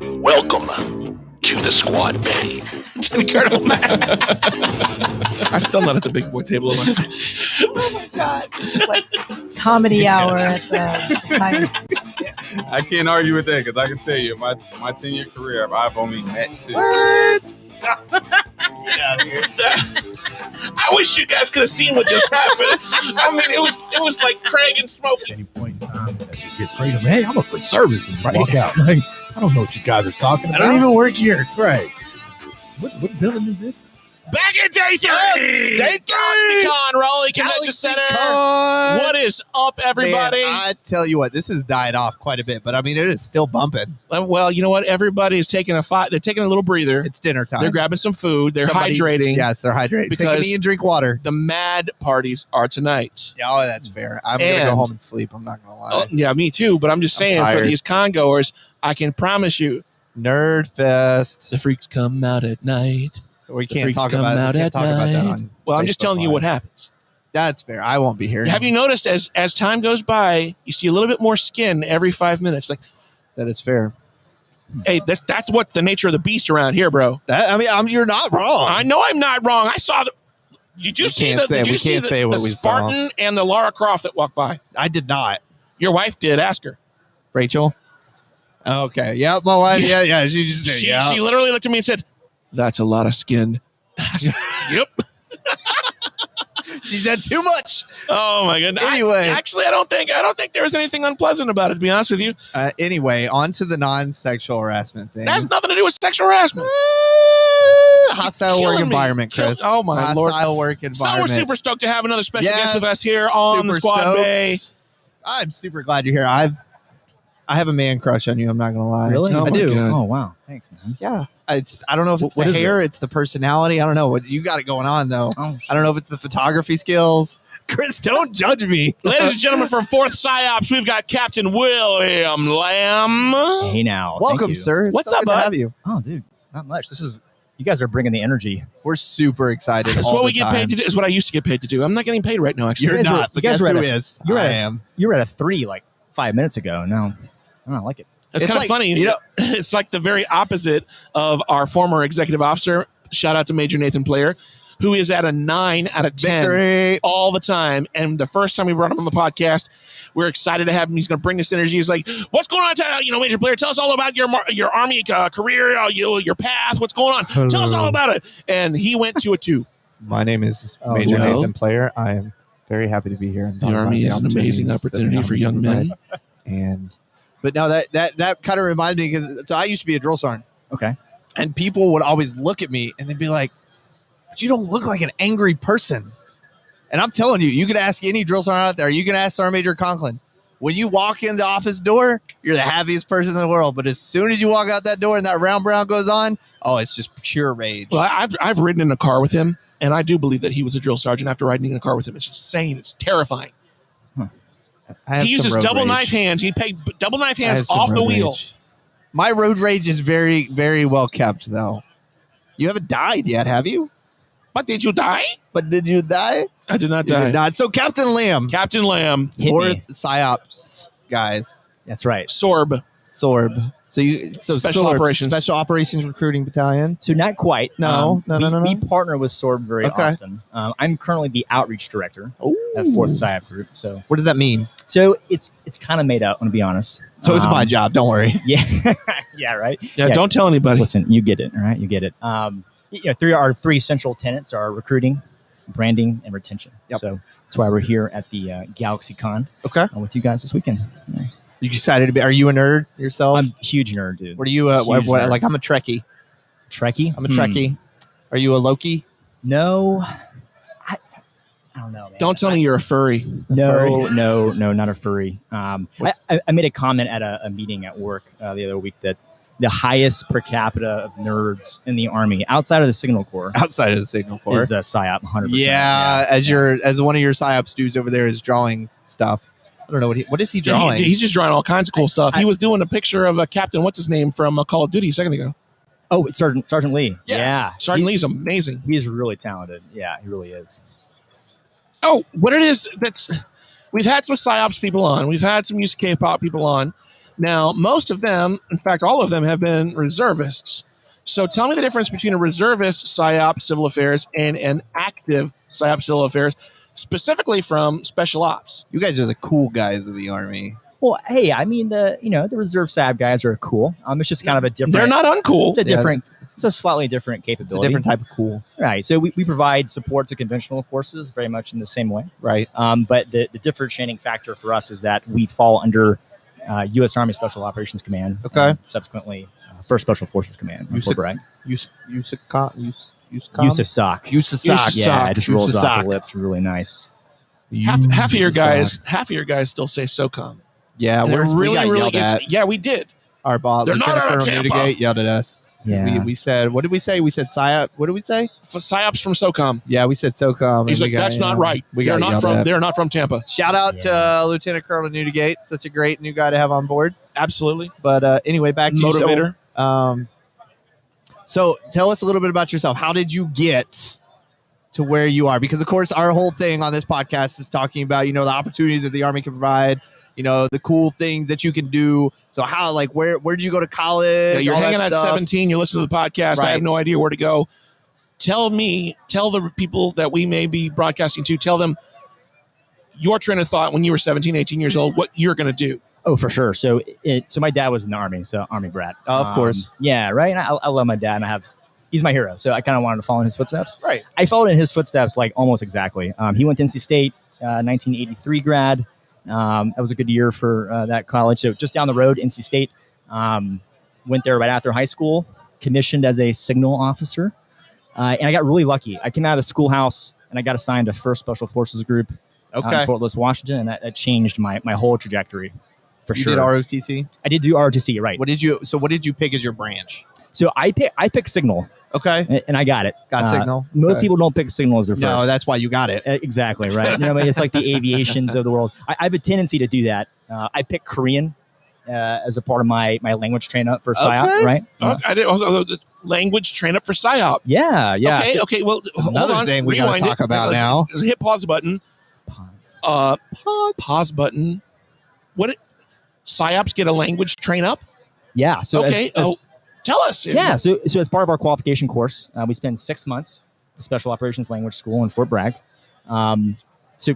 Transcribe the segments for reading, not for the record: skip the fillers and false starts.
Welcome to the squad, Betty. I'm still not at the big boy table. Oh my God. Like comedy hour at the time. I can't argue with that because I can tell you, my 10-year career, I've only met two. What? Get out of here. I wish you guys could have seen what just happened. I mean, it was like Craig and Smokey. At any point in time, it gets crazy. Hey, I'm a for service and walk out. Like, I don't know what you guys are talking about. I don't even work here. Right. What building is this? Back in day 3! Day 3! GalaxyCon, Raleigh Convention Center. GalaxyCon. What is up, everybody? Man, I tell you what, this has died off quite a bit, but I mean, it is still bumping. Well, you know what? Everybody is taking they're taking a little breather. It's dinner time. They're grabbing some food. They're hydrating. Yes, they're hydrating. Take a knee and drink water. The mad parties are tonight. Yeah, oh, that's fair. I'm going to go home and sleep. I'm not going to lie. Yeah, me too. But I'm just saying, for these con goers, I can promise you, Nerd Fest. the freaks come out at night. We can't talk about that on. Well, I'm just telling you what happens. That's fair. I won't be here. Have you noticed as time goes by, you see a little bit more skin every 5 minutes? Like, that is fair. Hey, that's what's the nature of the beast around here, bro. You're not wrong. I know I'm not wrong. I saw the. Did you see the Spartan and the Lara Croft that walked by? I did not. Your wife did. Ask her. Rachel. Okay. Yep. My wife. Yeah. She just did. She literally looked at me and said, "That's a lot of skin." Yep. She said too much. Oh my goodness. Anyway, I don't think there was anything unpleasant about it, to be honest with you. Anyway, on to the non-sexual harassment thing. That has nothing to do with sexual harassment. Hostile work environment, Chris. Oh my Lord. Hostile work environment. So we're super stoked to have another special guest with us here on the Squad Bay. I'm super glad you're here. I have a man crush on you. I'm not gonna lie. Really? I do. God. Oh wow, thanks, man. Yeah, I don't know if it's the hair, it's the personality. I don't know what you got it going on though. Oh, I don't know if it's the photography skills. Chris, don't judge me. Ladies and gentlemen, from Fourth PsyOps, we've got Captain William Lamb. Hey now, welcome, sir. What's up, good to bud? have you. Oh, dude, not much. You guys are bringing the energy. We're super excited. That's what we get paid to do. Is what I used to get paid to do. I'm not getting paid right now. Actually, You're not. You guys who were is. You I were at a 3 like 5 minutes ago. No, I don't like it. It's kind of funny. You know, it's like the very opposite of our former executive officer. Shout out to Major Nathan Player, who is at a 9 out of 10 Victory. all the time. And the first time we brought him on the podcast, we're excited to have him. He's going to bring this energy. He's like, "What's going on? Major Player, tell us all about your Army career, your path. What's going on? Hello. Tell us all about it." And he went to a 2. My name is Major Nathan Player. I am very happy to be here. And the Army is an amazing opportunity for young men. But no, that kind of reminded me because I used to be a drill sergeant. Okay. And people would always look at me and they'd be like, "But you don't look like an angry person." And I'm telling you, you can ask any drill sergeant out there. You can ask Sergeant Major Conklin. When you walk in the office door, you're the happiest person in the world. But as soon as you walk out that door and that round brown goes on, it's just pure rage. Well, I've ridden in a car with him, and I do believe that he was a drill sergeant after riding in a car with him. It's insane. It's terrifying. He uses double knife hands. He paid double knife hands off the wheel. My road rage is very, very well kept, though. You haven't died yet, have you? But did you die? But did you die? I did not You die. did not. So Captain Lamb. Captain Lamb. Fourth PsyOps, guys. That's right. Sorb. Special operations recruiting battalion. So not quite. No. We partner with SORB very often. I'm currently the outreach director at Fourth PsyOp Group. So what does that mean? So it's kind of made up. I'm gonna be honest. So it's my job. Don't worry. Yeah. Yeah. Right. Yeah. Don't tell anybody. Listen, you get it. All right. You get it. Our three central tenets are recruiting, branding, and retention. Yep. So that's why we're here at the GalaxyCon. Okay. With you guys this weekend. Yeah. You excited to be? Are you a nerd yourself? I'm a huge nerd, dude. What are you? What, like I'm a Trekkie. Trekkie? I'm a Trekkie. Are you a Loki? No. I don't know, man. Don't tell me you're a furry. No, not a furry. I made a comment at a meeting at work the other week that the highest per capita of nerds in the Army, outside of the Signal Corps, is PsyOp, 100%. Yeah, as one of your PsyOps dudes over there is drawing stuff. I don't know what is he drawing. He's just drawing all kinds of cool stuff. He was doing a picture of a Captain, what's his name, from Call of Duty a second ago. Oh, it's Sergeant Lee. Yeah. Sergeant Lee's amazing. He's really talented. Yeah, he really is. Oh, what it is, we've had some PsyOps people on. We've had some use K-pop people on. Now, most of them, in fact, all of them have been reservists. So tell me the difference between a reservist PSYOP Civil Affairs and an active PSYOP Civil Affairs, specifically from Special Ops. You guys are the cool guys of the Army. Well, hey, I mean the reserve SAB guys are cool. It's just kind of a different. They're not uncool. It's a different. It's a slightly different capability. It's a different type of cool. Right. So we provide support to conventional forces very much in the same way. Right. But the differentiating factor for us is that we fall under U.S. Army Special Operations Command. Okay. And subsequently, First Special Forces Command. USAC. USASOC. Yeah, it just rolls off the lips. Really nice. Half of your guys still say SOCOM. Yeah, we got yelled at. Yeah, we did. Our boss, They're not out of Tampa. Newdigate, yelled at us. Yeah. We said, what did we say? We said PSYOP. What did we say? For PSYOPs from SOCOM. Yeah, we said SOCOM. He's like, that's not right. They're not from Tampa. Shout out to Lieutenant Colonel Newdigate. Such a great new guy to have on board. Absolutely. But anyway, back to motivator. So tell us a little bit about yourself. How did you get to where you are? Because of course, our whole thing on this podcast is talking about, the opportunities that the Army can provide, the cool things that you can do. So how, where did you go to college? Yeah, you're hanging at 17. You listen to the podcast. Right. I have no idea where to go. Tell the people that we may be broadcasting to, tell them your train of thought when you were 17, 18 years old, what you're going to do. Oh, for sure. So my dad was in the Army, so Army brat. Of course. Yeah, right. And I love my dad, and he's my hero. So I kind of wanted to follow in his footsteps. Right. I followed in his footsteps almost exactly. He went to NC State, 1983 grad. That was a good year for that college. So just down the road, NC State. Went there right after high school, commissioned as a signal officer. And I got really lucky. I came out of the schoolhouse and I got assigned to 1st Special Forces Group in Fort Lewis, Washington. And that changed my whole trajectory for sure. You did ROTC? I did do ROTC, right. What did you pick as your branch? So I picked signal. Okay. And I got it. Got signal. Most people don't pick signal as their first. No, that's why you got it. Exactly, right. It's like the aviations of the world. I have a tendency to do that. I picked Korean as a part of my language train up for PSYOP, right? I did the language train up for PSYOP. Yeah. Okay. Well, another thing we got to talk about now. Let's hit pause button. Pause button. What? PSYOPs get a language train up? Yeah. So tell us. Yeah. So as part of our qualification course, we spend 6 months at the Special Operations Language School in Fort Bragg. So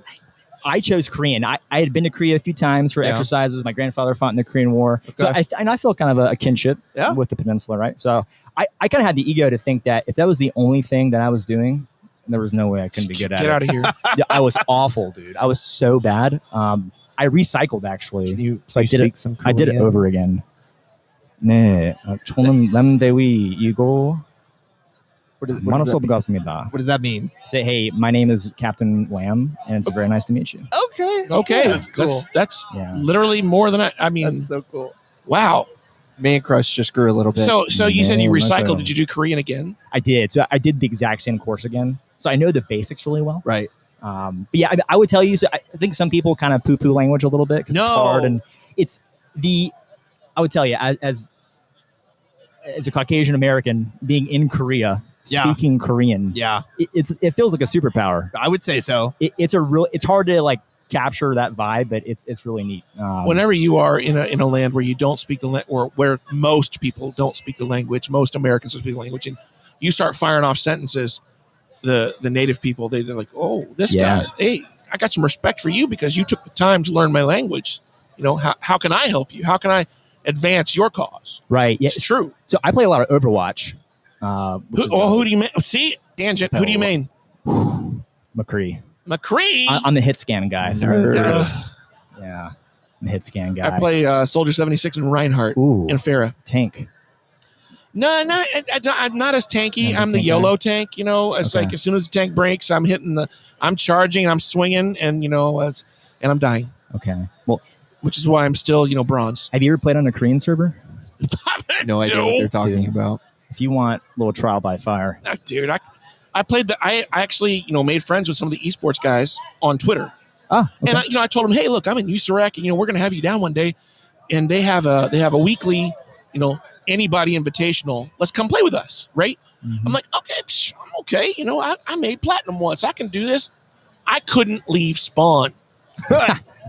I chose Korean. I had been to Korea a few times for exercises. My grandfather fought in the Korean War. Okay. So I feel kind of a kinship with the peninsula, right? So I kind of had the ego to think that if that was the only thing that I was doing, there was no way I couldn't be good at it. Get out of here. I was awful, dude. I was so bad. I recycled, actually. I did it over again. 네, 저는 남대위 이고 만나서 What does that mean? Say, hey, my name is Captain Lamb, and it's very nice to meet you. Okay. That's cool. That's literally more than I mean. That's so cool. Wow. Man crush just grew a little bit. So you said you recycled. Did you do Korean again? I did. So I did the exact same course again. So I know the basics really well. Right. But yeah, I would tell you. So I think some people kind of poo-poo language a little bit because it's hard, and it's I would tell you as a Caucasian American being in Korea, speaking Korean. Yeah, it feels like a superpower. I would say so. It's hard to capture that vibe, but it's really neat. Whenever you are in a land where you don't speak the language, or where most people don't speak the language, most Americans don't speak the language, and you start firing off sentences, the native people, they're like, oh, this guy, hey, I got some respect for you because you took the time to learn my language. How can I help you? How can I advance your cause? Right. Yeah, it's true. So I play a lot of Overwatch. Who do you mean? See, tangent. Who do you mean? McCree. I'm the hit scan guy. Yeah, I'm the hit scan guy. I play Soldier 76 and Reinhardt and Farah. Tank. No, I'm not as tanky. I'm the YOLO tank. It's like as soon as the tank breaks, I'm charging, I'm swinging, and and I'm dying. Okay. Well, which is why I'm still bronze. Have you ever played on a Korean server? No idea what they're talking about. If you want a little trial by fire, dude, I played I actually made friends with some of the esports guys on Twitter. Okay. And I told them, hey, look, I'm in USAREC, and we're gonna have you down one day, and they have a weekly anybody invitational. Let's come play with us, right? Mm-hmm. I'm like, okay, I'm okay. I made platinum once. I can do this. I couldn't leave spawn.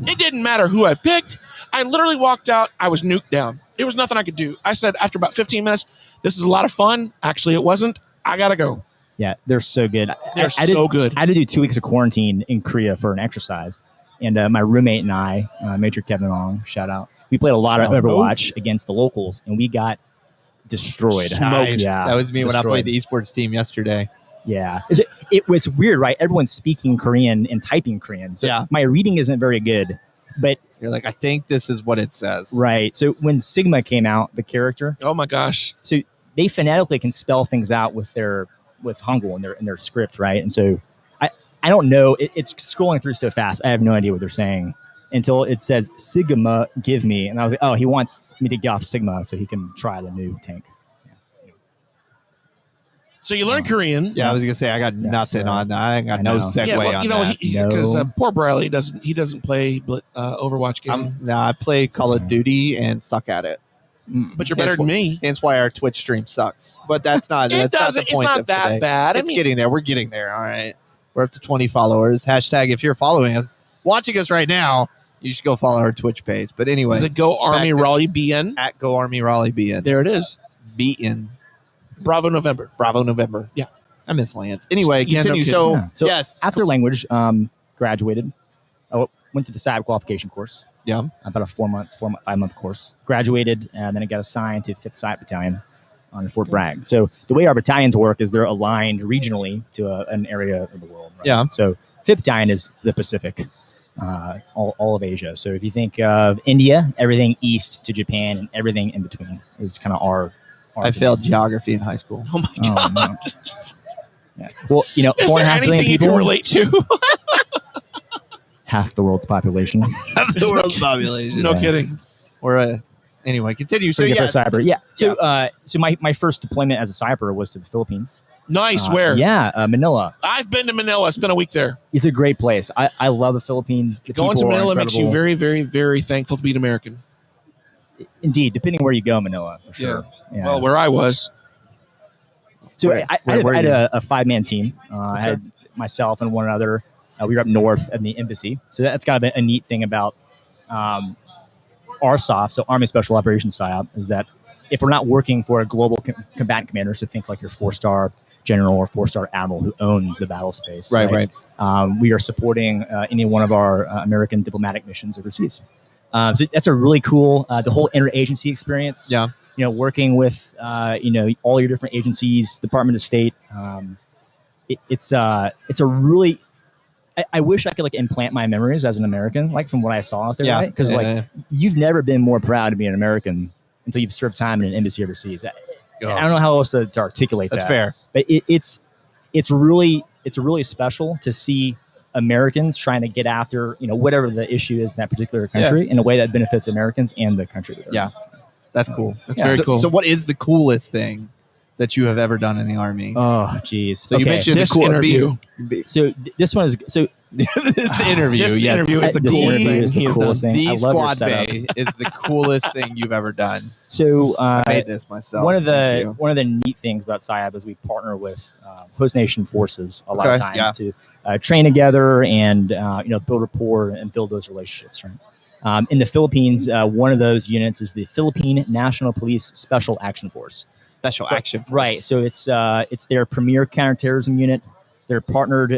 It didn't matter who I picked. I literally walked out. I was nuked down. There was nothing I could do. I said after about 15 minutes, this is a lot of fun. Actually, it wasn't. I got to go. Yeah, they're so good. They're so good. I had to do 2 weeks of quarantine in Korea for an exercise. And my roommate and I, Major Kevin Ong, shout out, we played a lot of Overwatch against the locals, and we got destroyed. Nice. Yeah, That was me when I destroyed. played the esports team yesterday. Yeah. It was weird, right? Everyone's speaking Korean and typing Korean. So Yeah. my reading isn't very good. But You're like, I think this is what it says. right. So when Sigma came out, the character, Oh my gosh. so they phonetically can spell things out with Hangul in their script, right? And so I don't know. It's scrolling through so fast. I have no idea what they're saying until it says Sigma, give me. And I was like, oh, he wants me to get off Sigma so he can try the new tank. So you learn Korean. Yeah, I was gonna say I got nothing so- on that. I ain't got I no know. segue Yeah, well, on you know, that. because No. poor Briley doesn't play Overwatch game. I play Call of okay. Duty and suck at it. But you're better than me. Hence why our Twitch stream sucks. But that's not. It that's not the doesn't. It's point not of that today. bad. It's getting there. We're getting there. All right. We're up to 20 followers. Hashtag if you're following us, watching us right now, you should go follow our Twitch page. But anyway, Is it Go Army back to- Raleigh BN? at Go Army Raleigh BN. There it is. Beaten. Bravo November. Bravo November. Yeah. I miss Lance. Anyway, Yeah, no continue. kidding. So, Yeah. So yes. after language, graduated. I went to the SAB qualification course. Yeah. About a 5-month course. Graduated, and then I got assigned to 5th Site Battalion on Fort Bragg. So the way our battalions work is they're aligned regionally to an area of the world. Right? Yeah. So 5th Battalion is the Pacific, all of Asia. So if you think of India, everything east to Japan, and everything in between is kind of our I failed geography in high school. Oh my Oh, god. no. Yeah. Well, you know, Is four and there a half billion anything you can people, relate to? half the world's population. the world's population. No Yeah. kidding. We're anyway, continue. So So yes. cyber, yeah. So my first deployment as a cyber was to the Philippines. Nice. Where? Yeah, Manila. I've been to Manila. I spent a week there. It's a great place. I love the Philippines. The Going to people are Manila makes you incredible. very, very, very thankful to be an American. Indeed, depending where you go, Manila for sure. Yeah. Well, where I was. So Where- I where had were you? a 5-man team. I had myself and one other. We were up north at the embassy. So that's kind of a neat thing about RSOF, so Army Special Operations PSYOP, is that if we're not working for a global combatant commander, so think like your 4-star general or 4-star admiral who owns the battle space. Right. We are supporting any one of our American diplomatic missions overseas. So that's a really cool, the whole interagency experience. Yeah. You know, working with, all your different agencies, Department of State. It's a really, I wish I could like implant my memories as an American, like from what I saw out there, Yeah. right? Because Yeah. you've never been more proud to be an American until you've served time in an embassy overseas. I don't know how else to articulate That's that. fair. But it's really special to see Americans trying to get after whatever the issue is in that particular country in a way that benefits Americans and the country. that they're Yeah. in. That's cool. That's very so, cool. So, what is the coolest thing that you have ever done in the Army? Oh, geez. So you mentioned This the cool interview. So this one is so. this interview. This yes. interview is the This coolest interview thing is the he has done. coolest thing. I The love your squad setup. bay is the coolest thing you've ever done. So I made this myself. one of Thank you. the neat things about PSYOP is we partner with host nation forces a lot of Okay, times to train together and build rapport and build those relationships. Right. In the Philippines, one of those units is the Philippine National Police Special Action Force. Special So- action. Force. Right. So it's their premier counterterrorism unit. They're partnered.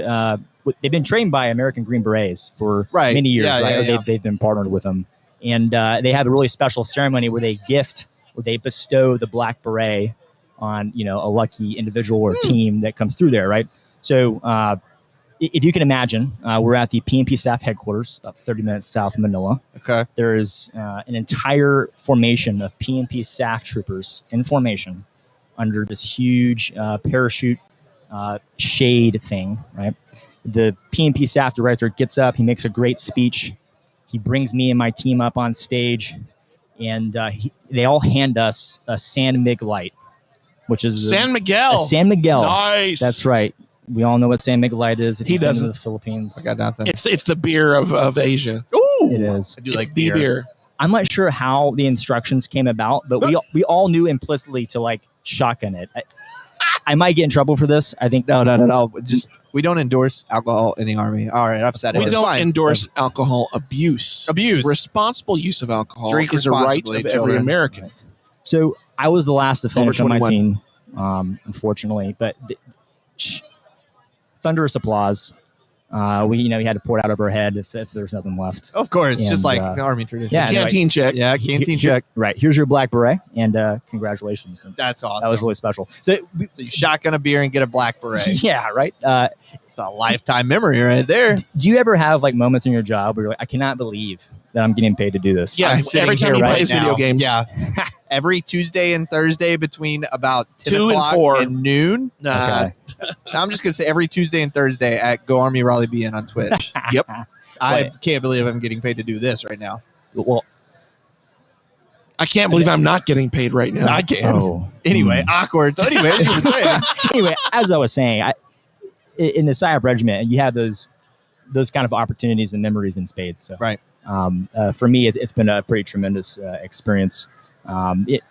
They've been trained by American Green Berets for Right. many years. Yeah, right. yeah, Or yeah. They've been partnered with them, and they have a really special ceremony where they bestow the black beret on a lucky individual or team that comes through there. Right. So if you can imagine, we're at the PNP staff headquarters, about 30 minutes south of Manila. Okay. There is an entire formation of PNP staff troopers in formation under this huge parachute shade thing, right? The PNP staff director gets up, he makes a great speech. He brings me and my team up on stage, and they all hand us a San Mig light, which is San a Miguel. San Miguel. Nice. That's right. We all know what San Mig light is. If He you've been to doesn't. the Philippines. I got nothing. It's the beer of Asia. Ooh. It is. I do It's like the beer. beer. I'm not sure how the instructions came about, but we all knew implicitly to like shotgun it. I might get in trouble for this. I think No. Just We don't endorse alcohol in the Army. All right, I've said it. We It's don't fine. endorse alcohol abuse. Responsible use of alcohol Drink is a right responsibly, of every children. American. Right. So I was the last to Over finish on my 21. team, unfortunately. But thunderous applause. We had to pour it out of our head if there's nothing left. Of course, And, just like the Army tradition. yeah, Canteen check. Yeah, canteen Here- check. Right. Here's your black beret, and congratulations. And That's awesome. that was really special. So, So you shotgun a beer and get a black beret. yeah, right. It's a lifetime memory right there. Do you ever have like moments in your job where you're like, I cannot believe that I'm getting paid to do this? Yeah, I'm sitting every time here he right plays now. video games. Yeah. Every Tuesday and Thursday between about 10 2 and o'clock 4. and noon. Okay. I'm just going to say every Tuesday and Thursday at Go Army Raleigh BN on Twitch. Yep. I Wait. can't believe I'm getting paid to do this right now. Well, I can't believe I'm not getting paid right now. I can. oh. Anyway, awkward. So anyway, as you were saying, Anyway, as I was saying, in the PSYOP regiment, you have those kind of opportunities and memories in spades. So, Right. For me, it's been a pretty tremendous experience.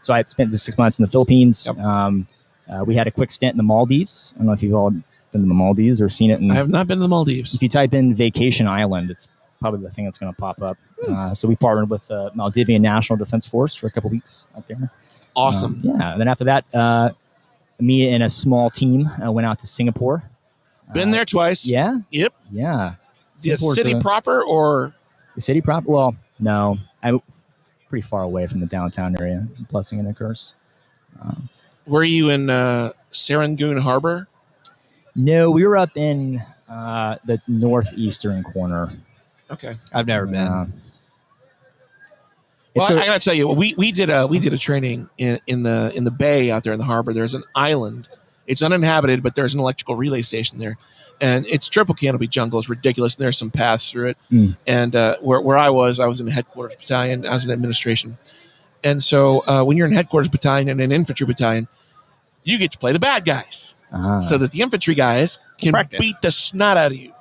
So I spent the 6 months in the Philippines. Yep. We had a quick stint in the Maldives. I don't know if you've all been to the Maldives or seen it. I have not been to the Maldives. If you type in vacation island, it's probably the thing that's going to pop up. So we partnered with Maldivian National Defense Force for a couple weeks out there. It's awesome. Yeah. And then after that, me and a small team went out to Singapore. Been there twice. Yeah. Yep. Yeah. The Singapore's city proper or the city proper? Well, no. I'm pretty far away from the downtown area. Blessing and a curse. were you in Serangoon Harbor? No, we were up in the northeastern corner. Okay. I've never been. Well, So- I gotta tell you, we did a training in the bay out there in the harbor. There's an island. It's uninhabited, but there's an electrical relay station there, and it's triple canopy jungle. It's ridiculous. And there's some paths through it. Mm. And where I was in the headquarters battalion. I was in administration, and so when you're in headquarters battalion and an infantry battalion, you get to play the bad guys, so that the infantry guys can Practice. beat the snot out of you.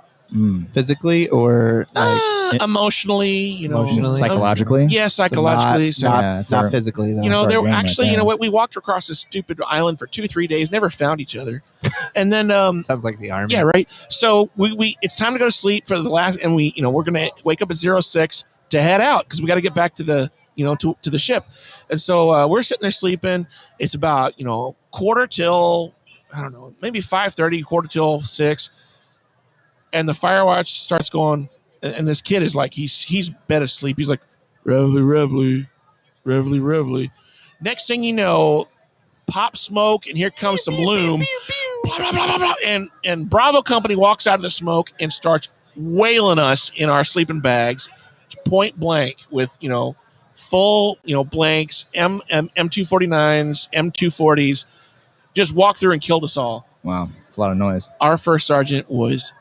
Physically or like Emotionally, Emotionally? psychologically. Yeah, psychologically. So not, Yeah, it's not our- physically though. You know, our they were game right actually, there. we walked across this stupid island for 2-3 days, never found each other. And then, Sounds like the Army. yeah, right. So we it's time to go to sleep for the last, and we're going to wake up at 06 to head out because we got to get back to the, to the ship. And so we're sitting there sleeping. It's about, quarter till, I don't know, maybe 5:30, quarter till 6. And the fire watch starts going, and this kid is like, he's bed asleep. He's like, reveille, reveille, reveille, reveille. Next thing you know, pop smoke, and here comes some loom. Blah, blah, blah, blah, blah. And Bravo Company walks out of the smoke and starts wailing us in our sleeping bags, point blank with, full, blanks, M249s, M240s, just walked through and killed us all. Wow, it's a lot of noise. Our first sergeant was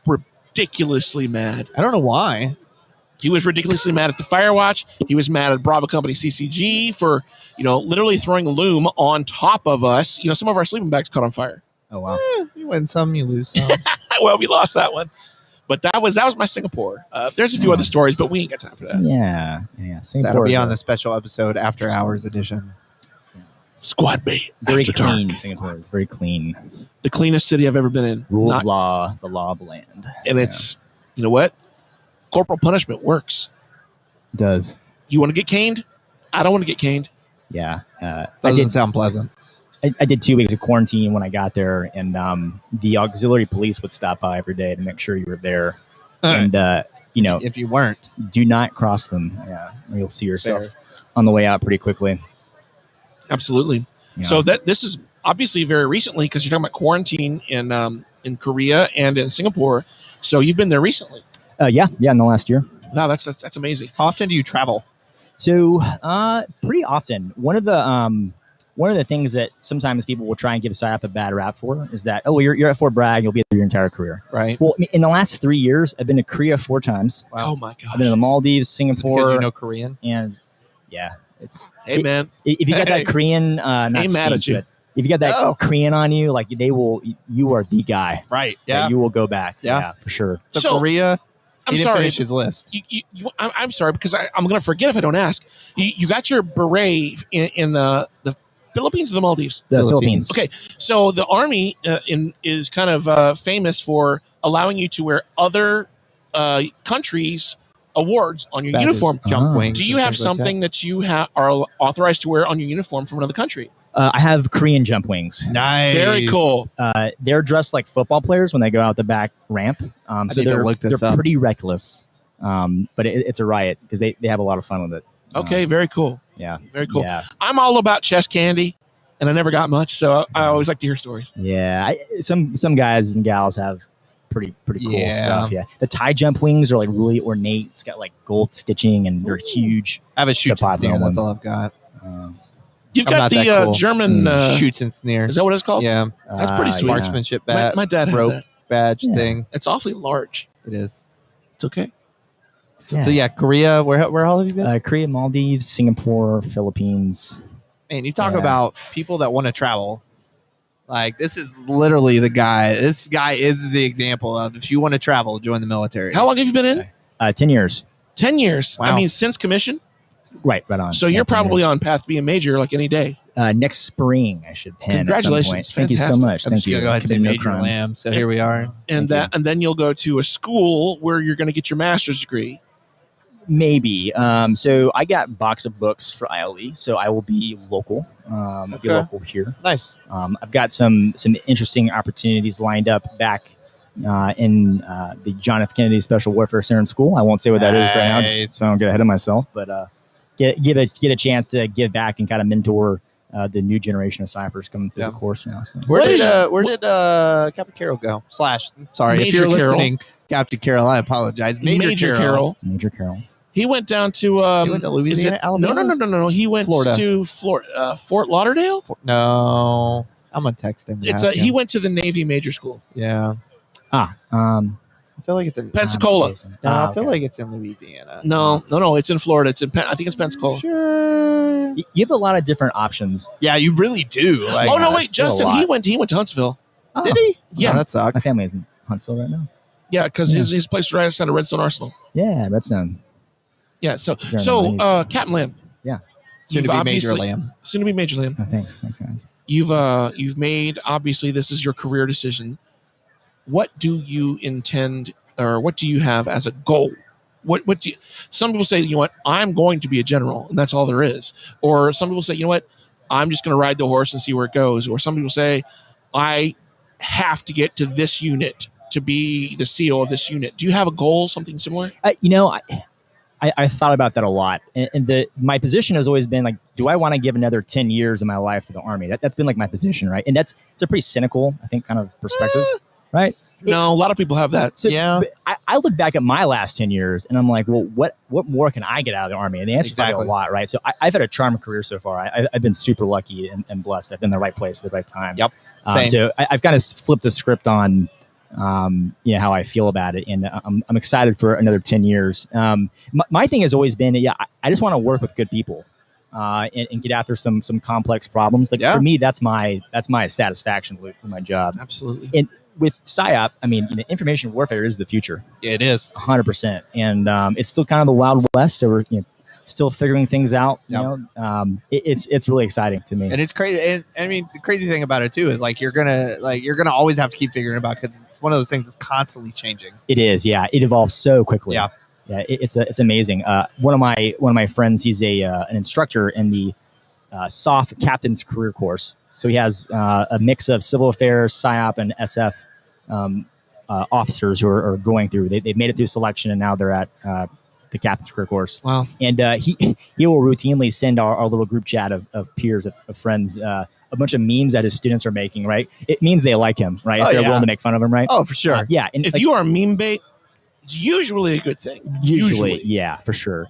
ridiculously mad. I don't know why. He was ridiculously mad at the fire watch. He was mad at Bravo Company CCG for, literally throwing loom on top of us. Some of our sleeping bags caught on fire. Oh wow. You win some, you lose some. Well, we lost that one. But that was my Singapore. There's a few other stories, but we ain't got time for that. Yeah. Singapore That'll be is on a the special episode After Hours edition. Squad mate. very After dark. clean. Singapore is very clean. The cleanest city I've ever been in. Rule of law is the law of the land. And it's, you know what? Corporal punishment works. It does. You want to get caned? I don't want to get caned. Yeah. I Doesn't did. sound pleasant. I did 2 weeks of quarantine when I got there, and the auxiliary police would stop by every day to make sure you were there. And If you weren't, do not cross them. Yeah, or you'll see yourself fair. on the way out pretty quickly. Absolutely. Yeah. So this is obviously very recently because you're talking about quarantine in Korea and in Singapore. So you've been there recently. Yeah, in the last year. Wow, that's amazing. how often do you travel? So pretty often. One of the things that sometimes people will try and give PSYOP a bad rap for is that, you're at Fort Bragg, you'll be there your entire career. Right. Well, in the last 3 years, I've been to Korea 4 times. Oh my I've been to gosh. the Maldives, Because Singapore, you know Korean. and yeah, it's Hey man. if you got Hey. that Korean, not Ain't mad at Steve, you. but if you got that Oh. Korean on you, like you are the guy. Right. That Yeah. you will go back. Yeah. For sure. So Korea, I'm he didn't sorry. finish his list. I'm sorry because I'm going to forget if I don't ask. You got your beret in the Philippines or the Maldives? The Philippines. Philippines. Okay, so the Army is kind of famous for allowing you to wear other countries' awards on your Badges, uniform. jump Ah. wings. Do you and have things like that. something that you are authorized to wear on your uniform from another country? I have Korean jump wings. Nice. Very cool. They're dressed like football players when they go out the back ramp. So need to they're look this they're up. pretty reckless. But it's a riot because they have a lot of fun with it. Okay, very cool. Yeah. Very cool. Yeah. I'm all about chest candy, and I never got much, so I always like to hear stories. Yeah. Some guys and gals have pretty cool Yeah. stuff. Yeah. The tie jump wings are like really ornate. It's got like gold stitching and they're huge. I have a shoots and It's a snare. popular That's one. all I've got. You've I'm got not the that cool. German. Shoots and snare. Is that what it's called? Yeah. That's pretty sweet. Yeah. Marksmanship My, bat, my dad had rope that. badge Yeah. thing. It's awfully large. It is. It's okay. So yeah, Korea. Where all have you been? Korea, Maldives, Singapore, Philippines. Man, you talk Yeah. about people that want to travel. Like, this is literally the guy. This guy is the example of, if you want to travel, join the military. How long have you been in? 10 years. 10 years. Wow. I mean, since commission. Right on. So Yeah, you're 10 probably years. on path to be a major like any day. Next spring I should pen. Congratulations. At some point. Thank you so Fantastic. much. I'm Thank just you. gonna go ahead and say Committed no Major crimes. Lamb. So here we are. And and then you'll go to a school where you're going to get your master's degree. Maybe. So I got box of books for ILE, so I will be local. Be Okay. local here. Nice. I've got some interesting opportunities lined up back in the John F. Kennedy Special Warfare Center in school. I won't say what that is right now, Nice. just so I don't get ahead of myself. But get a chance to give back and kind of mentor the new generation of snipers coming through Yeah. the course now. So. Where What did Captain Carroll go? Sorry, if Major you're Carroll. listening, Captain Carroll, I apologize. Major Carroll. Major Carroll. He went down to. He went to Louisiana, Alabama? No. He went Florida. to Florida, Fort Lauderdale. No, I'm gonna text him. and It's ask he him. went to the Navy major school. Yeah, Ah, I feel like it's in. Pensacola. I'm spacing. No, I Ah, feel okay. like it's in Louisiana. No. It's in Florida. It's in. I think it's Pensacola. Sure. You have a lot of different options. Yeah, you really do. Like, Oh no, that's wait, still a Justin. lot. He went to Huntsville. Oh, Did he? Yeah. Oh, that sucks. My family is in Huntsville right now. Yeah, because Yeah. his place is right outside of Redstone Arsenal. Yeah, Redstone. Yeah. So Is there any menus? Captain Lamb. Yeah. Soon You've to be Major obviously- Lamb. Soon to be Major Lamb. Oh, thanks guys. You've made, obviously this is your career decision. What do you intend, or what do you have as a goal? What do you, some people say, you know what, I'm going to be a general and that's all there is. Or some people say, you know what, I'm just going to ride the horse and see where it goes. Or some people say, I have to get to this unit to be the CEO of this unit. Do you have a goal, something similar? I thought about that a lot, and my position has always been like, do I want to give another 10 years of my life to the Army? That's been like my position, right? And it's a pretty cynical, I think, kind of perspective, right? No, a lot of people have that. So, Yeah. but I look back at my last 10 years, and I'm like, well, what more can I get out of the Army? And the answer is probably Exactly. a lot, right? So I've had a charming career so far. I've been super lucky and blessed. I've been in the right place at the right time. Yep. Same. So I've kind of flipped the script on how I feel about it, and I'm excited for another 10 years. My thing has always been, I just want to work with good people and get after some complex problems. Like Yeah. for me, that's my satisfaction with my job. Absolutely. And with PSYOP, I mean, information warfare is the future, It is. 100%, and it's still kind of the Wild West. So we're still figuring things out. Yep. It's really exciting to me. And it's crazy. And I mean, the crazy thing about it too is like you're gonna always have to keep figuring it about, because it's one of those things that's constantly changing. It is, yeah. It evolves so quickly. Yeah. Yeah. It's amazing. One of my friends, he's an instructor in the SOF Captain's Career Course. So he has a mix of civil affairs, PSYOP, and SF officers who are going through. They've made it through selection, and now they're at the Captain's Career Course. Wow. And he will routinely send our little group chat of peers, of friends, a bunch of memes that his students are making, right? It means they like him, right? If Oh, they're yeah. willing to make fun of him, right? Oh, for sure. Yeah. And If like, you are meme bait, it's usually a good thing. usually, yeah, for sure.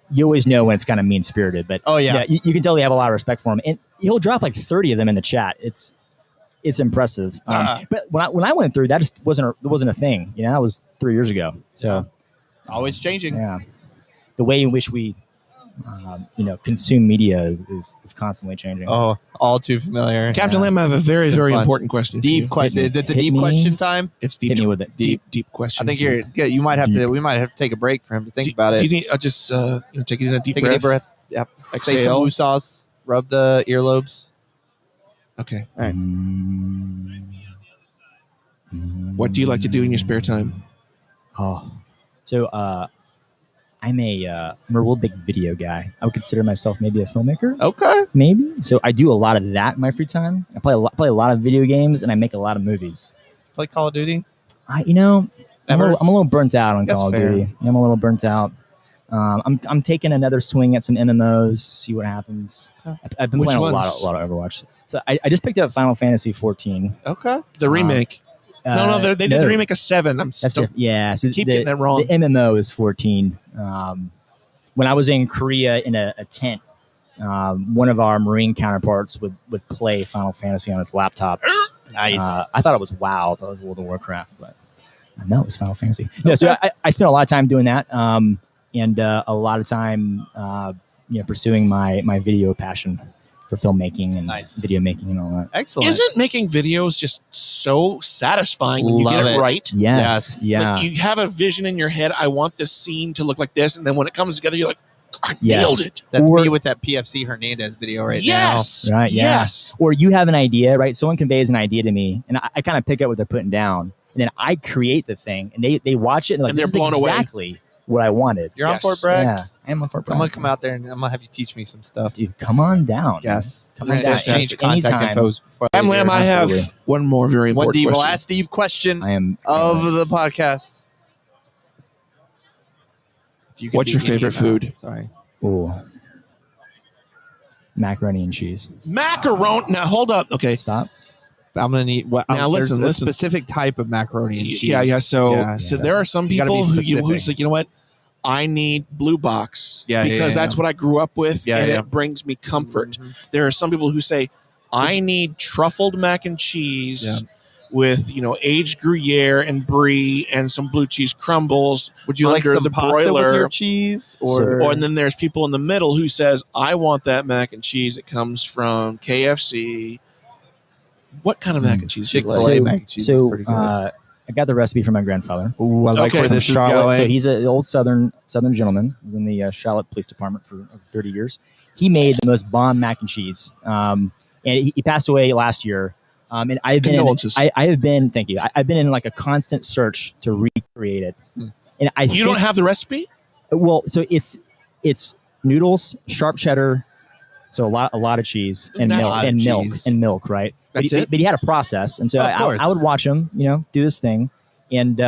You always know when it's kind of mean spirited, but Oh yeah. you can tell they have a lot of respect for him, and he'll drop like 30 of them in the chat. It's impressive. But when I went through, that just wasn't a thing. That was 3 years ago. So Always changing. yeah, the way in which we consume media is constantly changing. Oh, all too familiar. Captain Yeah. Lamb, I have a very, It's been very fun. important question. for you. Deep question. Hit me. Is it the Hit deep me. question time? It's Hit deep. me with it. Deep question. I think you're good. You might have to. We might have to take a break for him to think about Do it. you need? Just take it in a deep Take breath. a deep breath. Yep. Say some Exhale. woo sauce. Rub the earlobes. Okay. All right. What do you like to do in your spare time? Oh, so I'm a real big video guy. I would consider myself maybe a filmmaker. Okay. Maybe. So I do a lot of that in my free time. I play a lot of video games, and I make a lot of movies. Play Call of Duty. I'm Never? a little burnt out on That's Call of fair. Duty. I'm a little burnt out. I'm taking another swing at some MMOs, see what happens. Okay. I've been Which playing ones? a lot of Overwatch. So I just picked up Final Fantasy 14. Okay. The remake. No, they did no. the remake of 7. I'm That's still different. Yeah. So keep getting that wrong. The MMO is 14. When I was in Korea in a tent, one of our Marine counterparts would play Final Fantasy on his laptop. Nice. I thought it was WoW. I thought it was World of Warcraft, but no, it was Final Fantasy. No, so I spent a lot of time doing that, and a lot of time, pursuing my video passion for filmmaking and Nice. video making and all that. Excellent. Isn't making videos just so satisfying when you Love get it it. right? Yes. Yeah. Like you have a vision in your head. I want this scene to look like this, and then when it comes together, you're like, I Yes. nailed it. That's Or- me with that PFC Hernandez video right Yes. Right, yeah. Yes. Or you have an idea, right? Someone conveys an idea to me, and I kind of pick up what they're putting down, and then I create the thing, and they watch it, and they're like, And they're this is blown away. exactly what I wanted. You're on Yes. Fort Bragg? Yeah, I am on Fort Bragg. I'm going to come out there and I'm going to have you teach me some stuff. Dude, come on down. Yes. Come We're on gonna down. change contact Anytime. infos before I Lam leave Lam, here. I have Absolutely. one more very One important Steve. We'll question. ask Steve question I am. of the podcast. If you could What's be your any favorite amount. food? Sorry. Ooh. Macaroni and cheese. Macaroni. Now, hold up. Okay. Stop. I'm going to need what? Now, there's listen, a listen. specific type of macaroni and cheese. Yeah. So Yeah. there are some You gotta people be who's specific. like, you know what? I need Blue Box because that's what I grew up with, Yeah, and yeah. it brings me comfort. Mhm. There are some people who say, I need truffled mac and cheese Yeah. with, aged Gruyere and brie and some blue cheese crumbles. Would you like under some the pasta broiler. with your cheese? Or And then there's people in the middle who says, I want that mac and cheese that comes from KFC. What kind of mac and cheese do you Chick-fil-A. like? mac and cheese is so pretty good. I got the recipe from my grandfather. Ooh, I like Okay. where From this is Charlotte. going. So he's an old Southern gentleman. He was in the Charlotte Police Department for over 30 years. He made the most bomb mac and cheese. And he passed away last year. And I've been Condolences. I have been, thank you. I've been in like a constant search to recreate it. Hmm. And You don't have the recipe? well, so it's noodles, sharp cheddar, so a lot of cheese and That's- milk lot of and milk cheese. and milk, right? That's but it? But he had a process, and so Of course. I would watch him, do this thing, and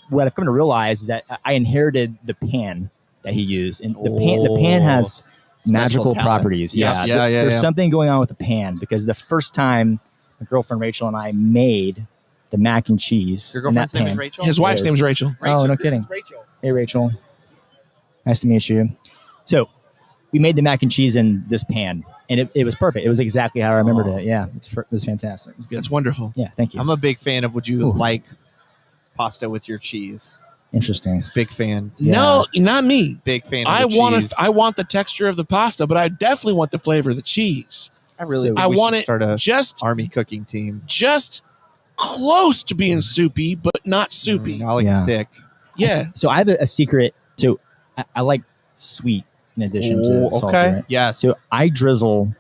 what I've come to realize is that I inherited the pan that he used, and the pan has Special magical talents. properties. Yes. Yeah, Yeah, there's yeah. something going on with the pan because the first time my girlfriend Rachel and I made the mac and cheese, Your in that girlfriend's name is pan. Rachel? His wife's Yes. name is Rachel. Rachel, Oh, no this kidding. is Rachel. Hey, Rachel. Nice to meet you. So we made the mac and cheese in this pan, and it was perfect. It was exactly how I remembered it. Yeah, it was fantastic. It was good. That's wonderful. Yeah, thank you. I'm a big fan of would you Ooh. like pasta with your cheese? Interesting. Big fan. No, not me. Big fan of I the want cheese. I want the texture of the pasta, but I definitely want the flavor of the cheese. I really So- think I we want should it start a just army cooking team. close to being soupy, but not soupy. I like Yeah. thick. Yeah. So I have a secret. So I like sweet in addition Ooh, to salty. okay. Right? Yes. So I drizzle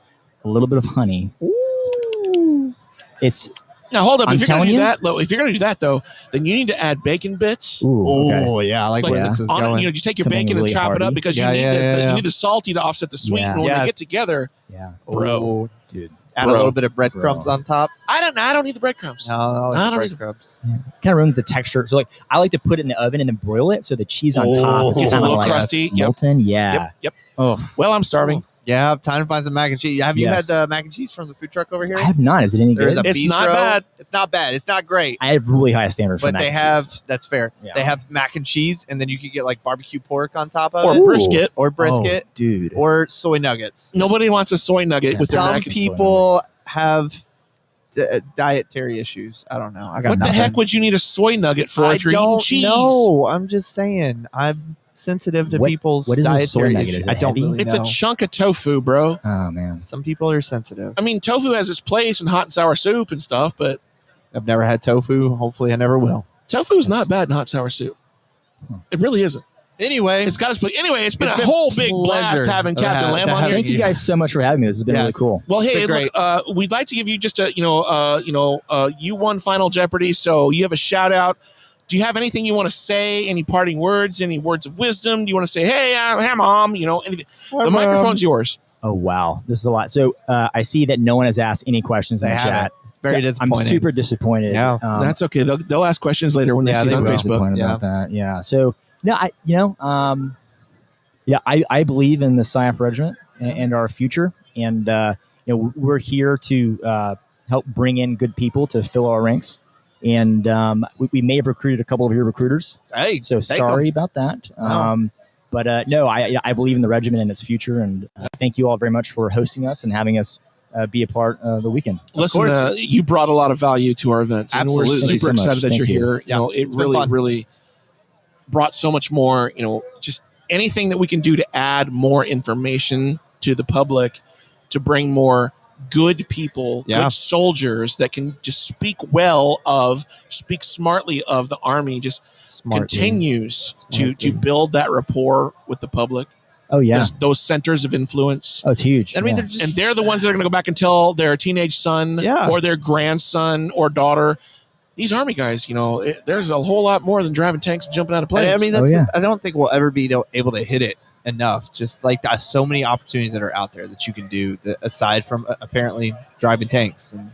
a little bit of honey. Ooh. It's Now hold up. I'm If you're gonna telling do you. that, though, if you're gonna do that though, then you need to add bacon bits. ooh, okay. Oh, yeah. I like Like, where this is On it, going. you take your Something bacon really and chop it hearty. up because Yeah, you need yeah, yeah, yeah. you need the salty to offset the sweet. Yeah. And when Yes. they get together, Yeah, bro. Ooh. dude. Add Bro. a little bit of breadcrumbs Bro. on top. I don't need the breadcrumbs. No, I I like don't the need- breadcrumbs. Kind of ruins the texture. So like I like to put it in the oven and then broil it so the cheese on top is Oh, It's a kind of little like crusty. Yep. molten. Yeah. Yep. Oh, Well, I'm starving. Yeah, time to find some mac and cheese. Have you had Yes. the mac and cheese from the food truck over here? I have not. Is it any There's good? a It's bistro. not bad. It's not bad. It's not great. I have really high standards for But mac they and have, cheese. that's fair. Yeah. They have mac and cheese, and then you could get like barbecue pork on top of Or it. brisket. Or brisket. Oh, dude. Or soy nuggets. Nobody wants a soy nugget Yeah. with their Some mac and cheese. people have dietary issues. I don't know. I got What the nothing. heck would you need a soy nugget for I if you're eating don't cheese? know. I'm just saying. I'm sensitive to What- people's what is a dietary soy nugget? issues. Is it I don't heavy? really It's know. a chunk of tofu, bro. Oh man. Some people are sensitive. I mean, tofu has its place in hot and sour soup and stuff, but I've never had tofu. Hopefully, I never will. tofu's not bad in hot and sour soup. Huh. It really isn't. Anyway, It's got us. Anyway, it's been It's a been whole big blast pleasure having to Captain have- Lamb to on have here. Thank you guys so much for having me. This has been Yes. really cool. Well, hey, been great. look, we'd like to give you just a, you won Final Jeopardy, so you have a shout out. Do you have anything you want to say? Any parting words? Any words of wisdom? Do you want to say, hey, Mom? Anything? The microphone's yours. Oh, wow. This is a lot. So I see that no one has asked any questions in They the haven't. chat. Very So I'm disappointing. super disappointed. Yeah. That's okay. They'll ask questions later when they Yeah, see it they on will. Facebook. disappointed about that. Yeah. So no, I believe in the SIAP regiment and our future, and we're here to help bring in good people to fill our ranks. And we may have recruited a couple of your recruiters, Hey, so take sorry 'em. about that. No. But no, I believe in the regiment and its future, and thank you all very much for hosting us and having us be a part of the weekend. Listen, course. you brought a lot of value to our events. And Absolutely. we're Thank you super so much. excited that Thank you're you. here. Yeah, It it's been fun. really brought so much more, just anything that we can do to add more information to the public, to bring more good people, Yeah. good soldiers that can just speak smartly of the Army, just Smartly. continues to Smartly. build that rapport with the public. Oh yeah, Those centers of influence. oh it's huge. I mean, Yeah. they're just And they're the ones that are going to go back and tell their teenage son Yeah. or their grandson or daughter, these Army guys, there's a whole lot more than driving tanks and jumping out of planes. I mean, Oh, yeah. I don't think we'll ever be able to hit it enough. Just like so many opportunities that are out there that you can do aside from apparently driving tanks and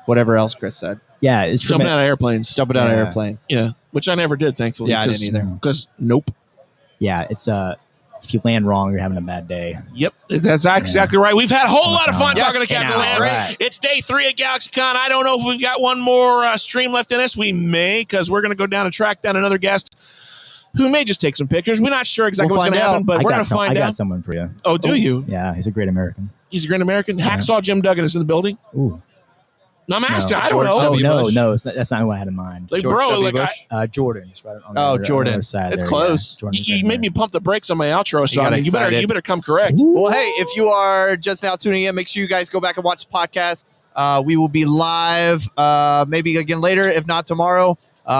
whatever else Chris said. Yeah, it's jumping tremendous. out of airplanes. Jumping out of Yeah. airplanes. Yeah, which I never did, thankfully. Yeah, I didn't either. Because nope. Yeah, it's if you land wrong, you're having a bad day. Yep, that's exactly right. We've had a whole lot of fun Yes, talking to Captain all Lamb. right. It's day 3 at GalaxyCon. I don't know if we've got one more stream left in us. We may, because we're going to go down and track down another guest who may just take some pictures. We're not sure exactly We'll what's going to find happen, out. but I we're got going to find I got out. someone for you. Oh, do you? Yeah, he's a great American. He's a great American. Yeah. Hacksaw Jim Duggan is in the building. Ooh. No, I'm asking. No. I don't know. Oh W. no, Bush. no, that's not who I had in mind. Like, George bro, W. like, Bush? Jordan, he's right on the Oh, other, Jordan. other side It's there, close. Yeah. Jordan's you been made me there. pump the brakes on my outro, so got you excited. better come correct. Well, hey, if you are just now tuning in, make sure you guys go back and watch the podcast. We will be live maybe again later, if not tomorrow.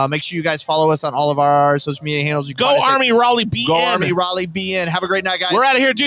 Make sure you guys follow us on all of our social media handles. You can Go find us at Army Raleigh BN. Go Army Raleigh BN. Have a great night, guys. We're out of here, dude.